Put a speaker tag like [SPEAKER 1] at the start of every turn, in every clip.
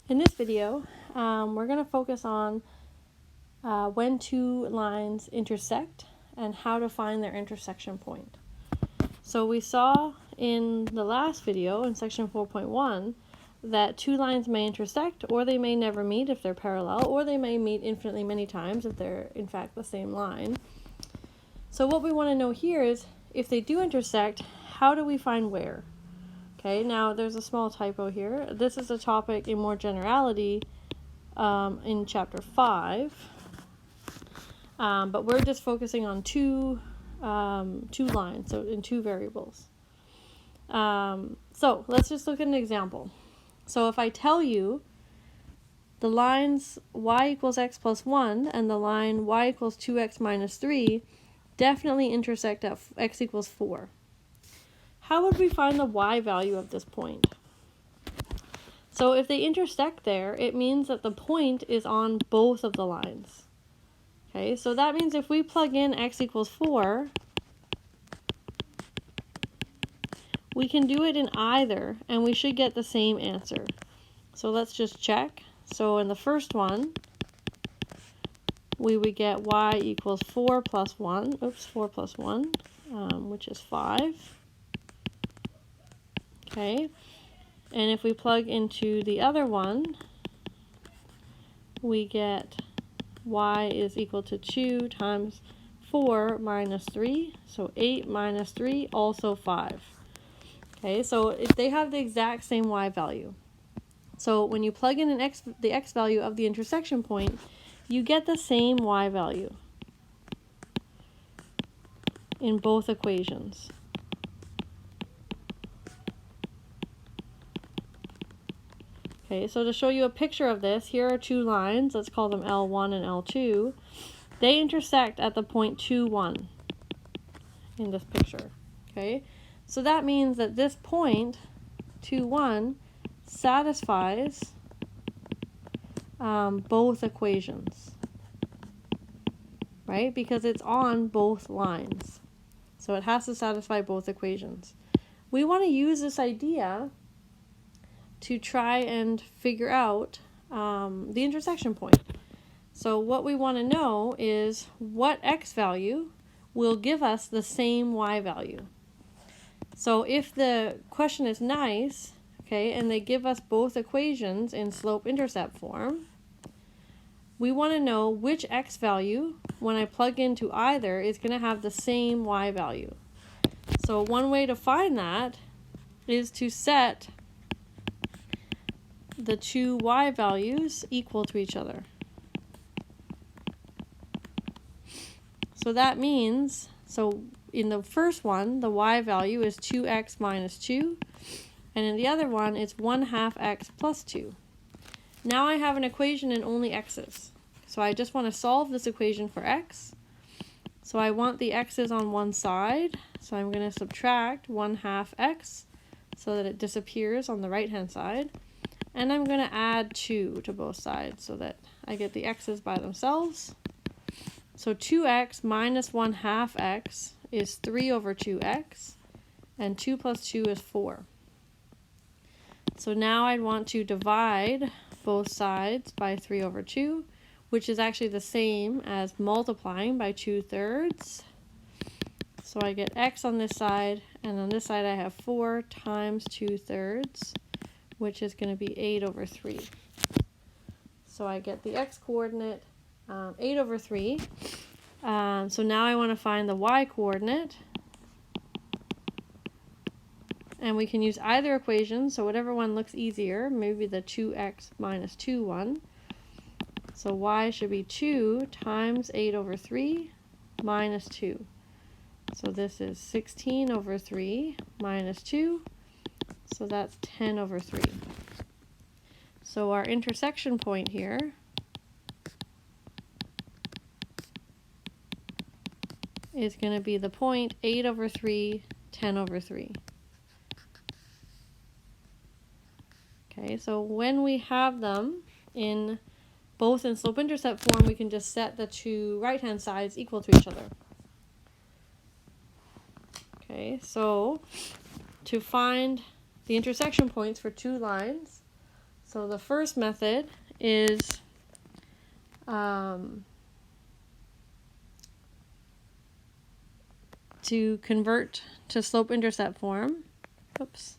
[SPEAKER 1] In this video, we're going to focus on when two lines intersect and how to find their intersection point. So we saw in the last video, in section 4.1, that two lines may intersect, or they may never meet if they're parallel, or they may meet infinitely many times if they're in fact the same line. So what we want to know here is, if they do intersect, how do we find where? Okay, now there's a small typo here. This is a topic in more generality in chapter 5, but we're just focusing on two lines, so in two variables. So let's just look at an example. So if I tell you the lines y equals x plus 1 and the line y equals 2x minus 3 definitely intersect at x equals 4. How would we find the y value of this point? So if they intersect there, it means that the point is on both of the lines. Okay, so that means if we plug in x equals 4, we can do it in either, and we should get the same answer. So let's just check. So in the first one, we would get y equals 4 plus 1, which is 5. Okay, and if we plug into the other one, we get y is equal to 2 times 4 minus 3, so 8 minus 3, also 5. Okay, so if they have the exact same y value. So when you plug in the x value of the intersection point, you get the same y value in both equations. Okay, so to show you a picture of this, here are two lines. Let's call them L1 and L2. They intersect at the point 2, 1 in this picture. Okay, so that means that this point, 2, 1, satisfies both equations, right? Because it's on both lines. So it has to satisfy both equations. We want to use this idea to try and figure out the intersection point. So what we want to know is what x value will give us the same y value. So if the question is nice, okay, and they give us both equations in slope-intercept form, we want to know which x value, when I plug into either, is going to have the same y value. So one way to find that is to set the two y values equal to each other. So that means, so in the first one, the y value is 2x minus 2, and in the other one, it's 1/2 x plus 2. Now I have an equation in only x's. So I just want to solve this equation for x. So I want the x's on one side, so I'm going to subtract 1/2 x so that it disappears on the right-hand side. And I'm going to add 2 to both sides so that I get the x's by themselves. So 2x minus 1/2 x is 3 over 2x, and 2 plus 2 is 4. So now I'd want to divide both sides by 3 over 2, which is actually the same as multiplying by 2/3. So I get x on this side, and on this side I have 4 times 2/3, which is going to be 8 over 3. So I get the x coordinate, 8 over 3. So now I want to find the y coordinate. And we can use either equation, so whatever one looks easier, maybe the 2x minus 2 one. So y should be 2 times 8 over 3 minus 2. So this is 16 over 3 minus 2. So that's 10 over 3. So our intersection point here is going to be the point 8 over 3, 10 over 3. Okay, so when we have them in both in slope-intercept form, we can just set the two right-hand sides equal to each other. Okay, so to find the intersection points for two lines, So the first method is to convert to slope-intercept form. Oops.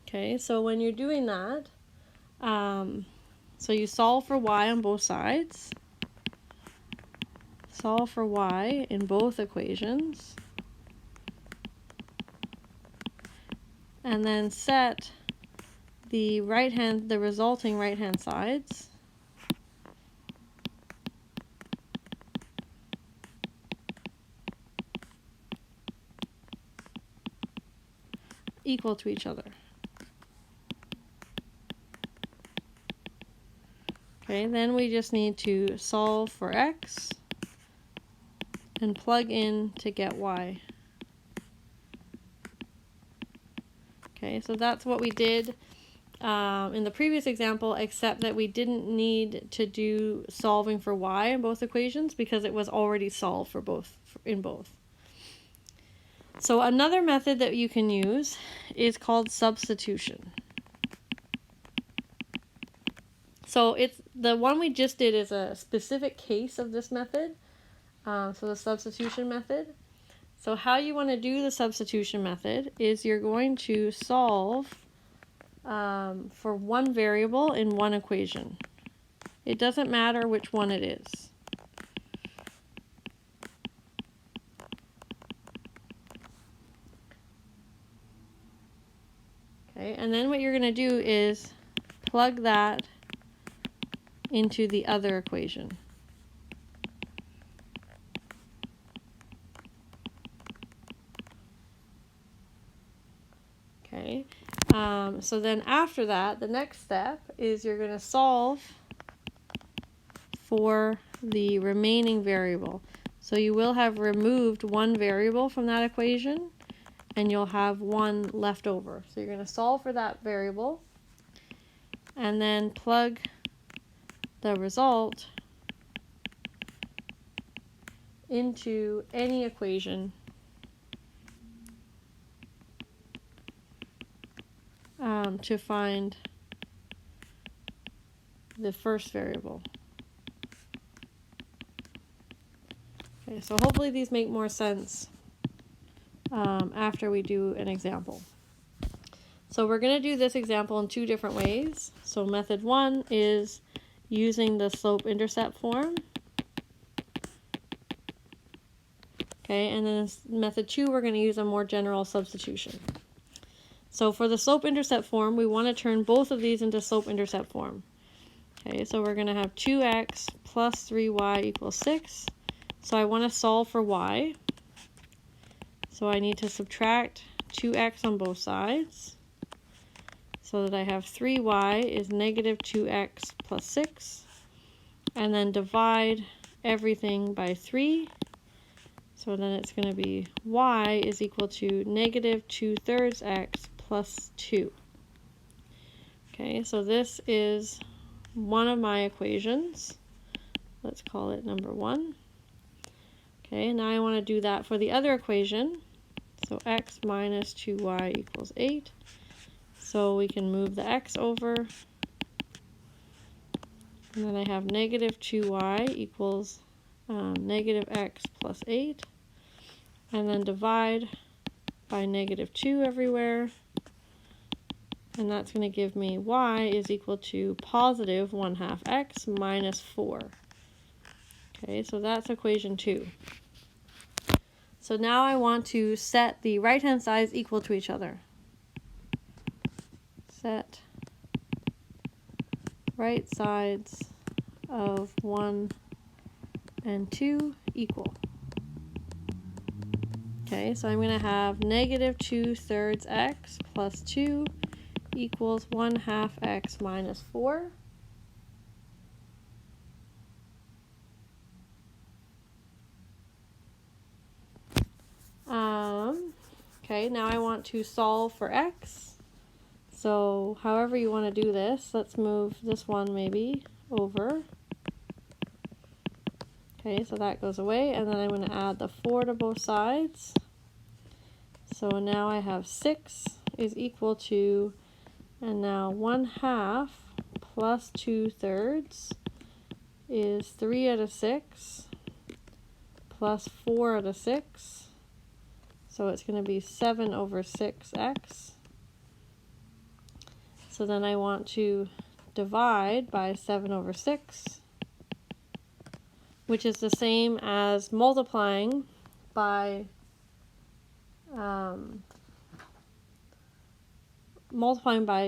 [SPEAKER 1] Okay, so when you're doing that, so you solve for y on both sides. Solve for y in both equations. And then set the resulting right-hand sides equal to each other. Okay, then we just need to solve for x and plug in to get y. Okay, so that's what we did in the previous example, except that we didn't need to do solving for y in both equations because it was already solved for both in both. So another method that you can use is called substitution. So it's the one we just did is a specific case of this method. So the substitution method. So how you want to do the substitution method is you're going to solve for one variable in one equation. It doesn't matter which one it is. Okay, and then what you're going to do is plug that into the other equation. Okay, so then after that, the next step is you're going to solve for the remaining variable. So you will have removed one variable from that equation, and you'll have one left over. So you're going to solve for that variable, and then plug the result into any equation to find the first variable. Okay, so hopefully these make more sense after we do an example. So we're going to do this example in two different ways. So method one is using the slope-intercept form. Okay, and then method two, we're going to use a more general substitution. So for the slope-intercept form, we want to turn both of these into slope-intercept form. Okay, so we're going to have 2x plus 3y equals 6. So I want to solve for y. So I need to subtract 2x on both sides, so that I have 3y is negative 2x plus 6. And then divide everything by 3. So then it's going to be y is equal to negative 2/3 x plus 2. Okay, so this is one of my equations. Let's call it number 1. Okay, now I want to do that for the other equation. So x minus 2y equals 8. So we can move the x over. And then I have negative 2y equals negative x plus 8. And then divide by negative 2 everywhere. And that's going to give me y is equal to positive 1/2 x minus 4. Okay, so that's equation 2. So now I want to set the right-hand sides equal to each other. Set right sides of 1 and 2 equal. Okay, so I'm going to have negative 2/3 x plus 2 equals 1/2 x minus 4. Okay, now I want to solve for x. So however you want to do this, let's move this one maybe over. Okay, so that goes away, and then I'm going to add the 4 to both sides. So now I have 6 is equal to, and now 1/2 plus 2/3 is 3 out of 6 plus 4 out of 6. So it's going to be 7 over 6x. So then I want to divide by 7 over 6, which is the same as multiplying by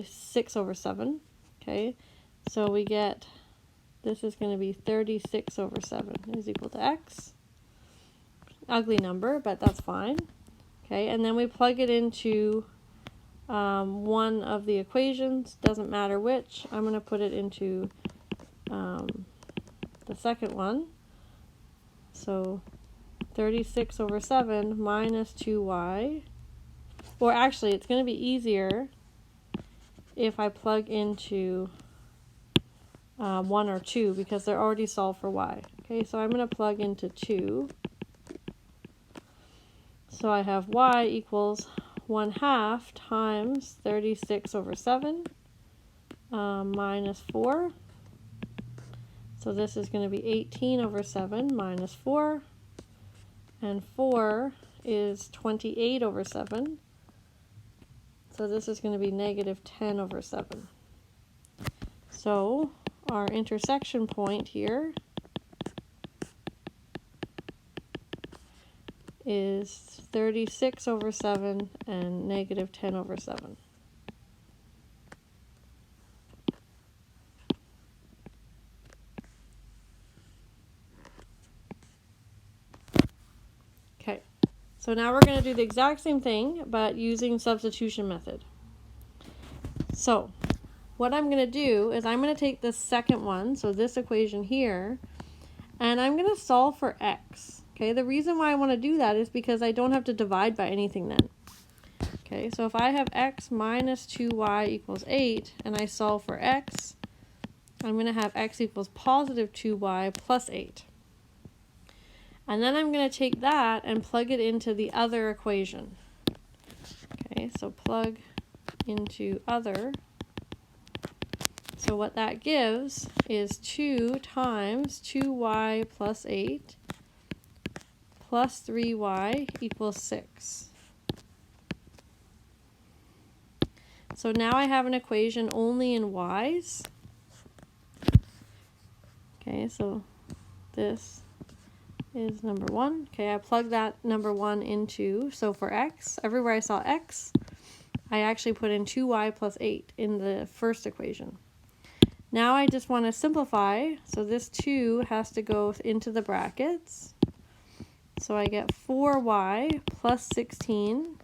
[SPEAKER 1] 6 over 7. Okay, so we get, this is going to be 36 over 7 is equal to x. Ugly number, but that's fine. Okay, and then we plug it into one of the equations, doesn't matter which. I'm going to put it into the second one. So 36 over 7 minus 2y, or actually it's going to be easier if I plug into 1 or 2 because they're already solved for y. Okay, so I'm going to plug into 2. So I have y equals 1/2 times 36 over 7 minus 4. So this is going to be 18 over 7 minus 4. And 4 is 28 over 7. So this is going to be negative 10 over 7. So our intersection point here is 36 over 7 and negative 10 over 7. Okay, so now we're going to do the exact same thing, but using substitution method. So what I'm going to do is I'm going to take the second one, so this equation here, and I'm going to solve for x. Okay, the reason why I want to do that is because I don't have to divide by anything then. Okay, so if I have x minus 2y equals 8, and I solve for x, I'm going to have x equals positive 2y plus 8. And then I'm going to take that and plug it into the other equation. Okay, so plug into other. So what that gives is 2 times 2y plus 8 plus 3y equals 6. So now I have an equation only in y's. Okay, so this is number 1. Okay, I plug that number 1 into, so for x, everywhere I saw x, I actually put in 2y plus 8 in the first equation. Now I just want to simplify, so this 2 has to go into the brackets. So I get 4y plus 16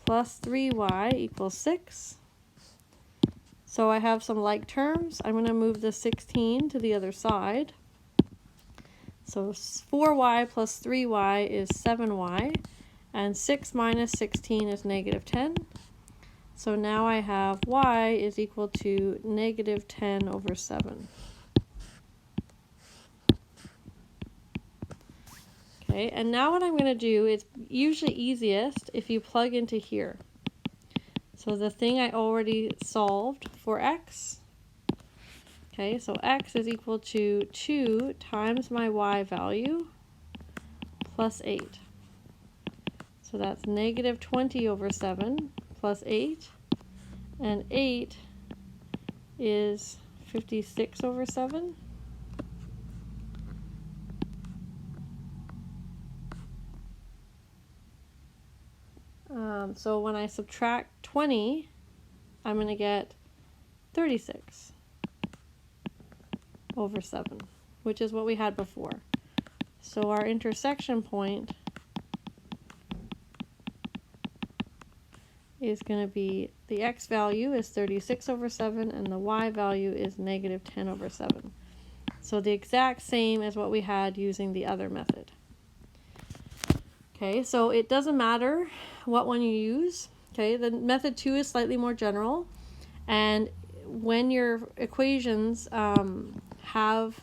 [SPEAKER 1] plus 3y equals 6. So I have some like terms. I'm going to move the 16 to the other side. So 4y plus 3y is 7y, and 6 minus 16 is negative 10. So now I have y is equal to negative 10 over 7. Okay, and now what I'm going to do is usually easiest if you plug into here. So the thing I already solved for x. Okay, so x is equal to 2 times my y value plus 8. So that's negative 20 over 7 plus 8. And 8 is 56 over 7. So when I subtract 20, I'm going to get 36 over 7, which is what we had before. So our intersection point is going to be, the x value is 36 over 7 and the y value is negative 10 over 7. So the exact same as what we had using the other method. Okay, so it doesn't matter what one you use. Okay, the method 2 is slightly more general, and when your equations have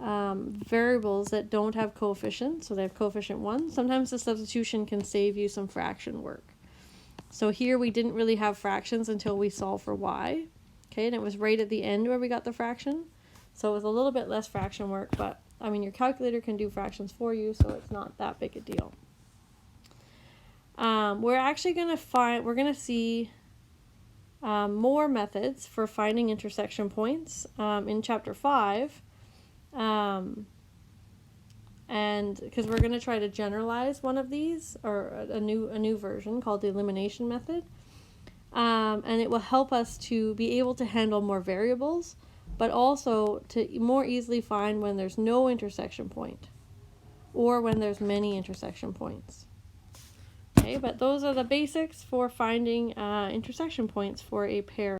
[SPEAKER 1] variables that don't have coefficients, so they have coefficient 1, sometimes the substitution can save you some fraction work. So here we didn't really have fractions until we solved for y, okay, and it was right at the end where we got the fraction. So it was a little bit less fraction work, but I mean your calculator can do fractions for you, so it's not that big a deal. We're actually going to see more methods for finding intersection points in chapter 5. And because we're going to try to generalize one of these, or a new version called the elimination method, and it will help us to be able to handle more variables, but also to more easily find when there's no intersection point or when there's many intersection points. Okay, but those are the basics for finding intersection points for a pair.